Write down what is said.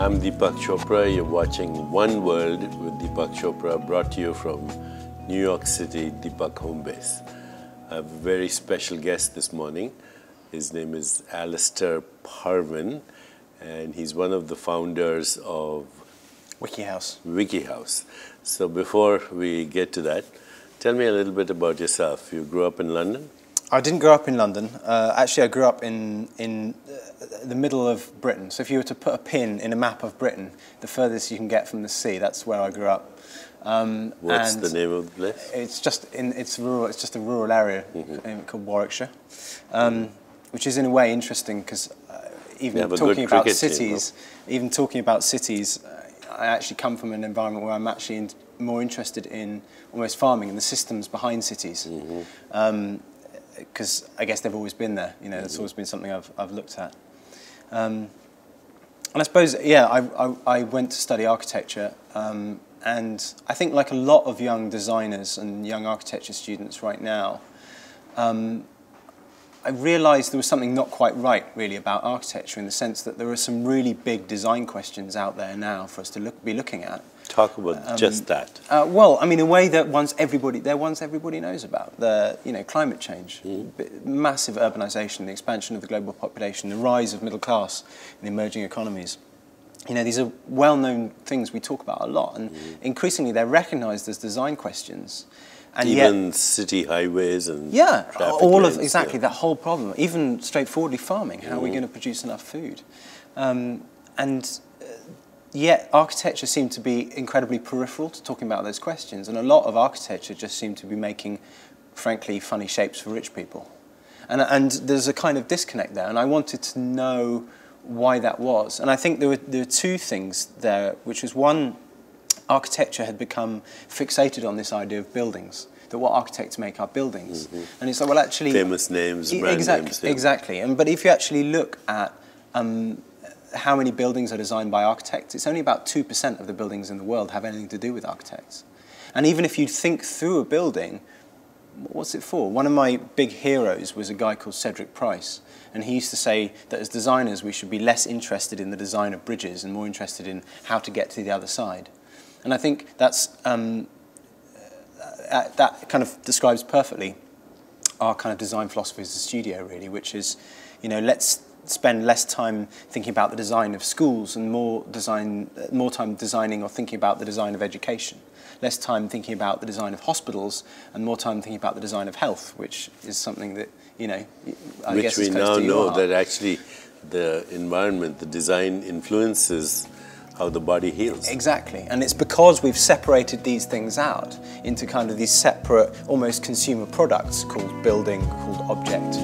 I'm Deepak Chopra. You're watching One World with Deepak Chopra, brought to you from New York City, Deepak home base. I have a very special guest this morning. His name is Alastair Parvin, and he's one of the founders of WikiHouse. So before we get to that, tell me a little bit about yourself. You grew up in London? I didn't grow up in London. Actually, I grew up in the middle of Britain. So if you were to put a pin in a map of Britain, the furthest you can get from the sea, that's where I grew up. What's the name of the place? It's just a rural area called Warwickshire, which is in a way interesting because even talking about cities, I actually come from an environment where I'm actually more interested in almost farming and the systems behind cities. Because I guess they've always been there. You know, it's always been something I've looked at. And I suppose, yeah, I went to study architecture, and I think like a lot of young designers and young architecture students right now, I realised there was something not quite right, really, about architecture in the sense that there are some really big design questions out there now for us to be looking at. Talk about just that. Well, I mean, a way that everybody knows about. Climate change, massive urbanisation, the expansion of the global population, the rise of middle class in emerging economies. You know, these are well-known things we talk about a lot, and increasingly they're recognised as design questions. And even city highways and exactly that whole problem. Even straightforwardly farming, how are we going to produce enough food? Yet architecture seemed to be incredibly peripheral to talking about those questions, and a lot of architecture just seemed to be making, frankly, funny shapes for rich people. And there's a kind of disconnect there, and I wanted to know why that was. And I think there were two things there, which was one, architecture had become fixated on this idea of buildings, that what architects make are buildings. And it's like, well, actually... famous names, brand names. Exactly. But if you actually look at how many buildings are designed by architects, it's only about 2% of the buildings in the world have anything to do with architects. And even if you think through a building, what's it for? One of my big heroes was a guy called Cedric Price, and he used to say that as designers we should be less interested in the design of bridges and more interested in how to get to the other side. And I think that's that kind of describes perfectly our kind of design philosophy as a studio, really, which is, you know, let's spend less time thinking about the design of schools and more time designing or thinking about the design of education. Less time thinking about the design of hospitals and more time thinking about the design of health, which is something that, you know, I guess is close to your heart. Which we now know that actually the environment, the design influences how the body heals. Exactly, and it's because we've separated these things out into kind of these separate, almost consumer products called building, called object.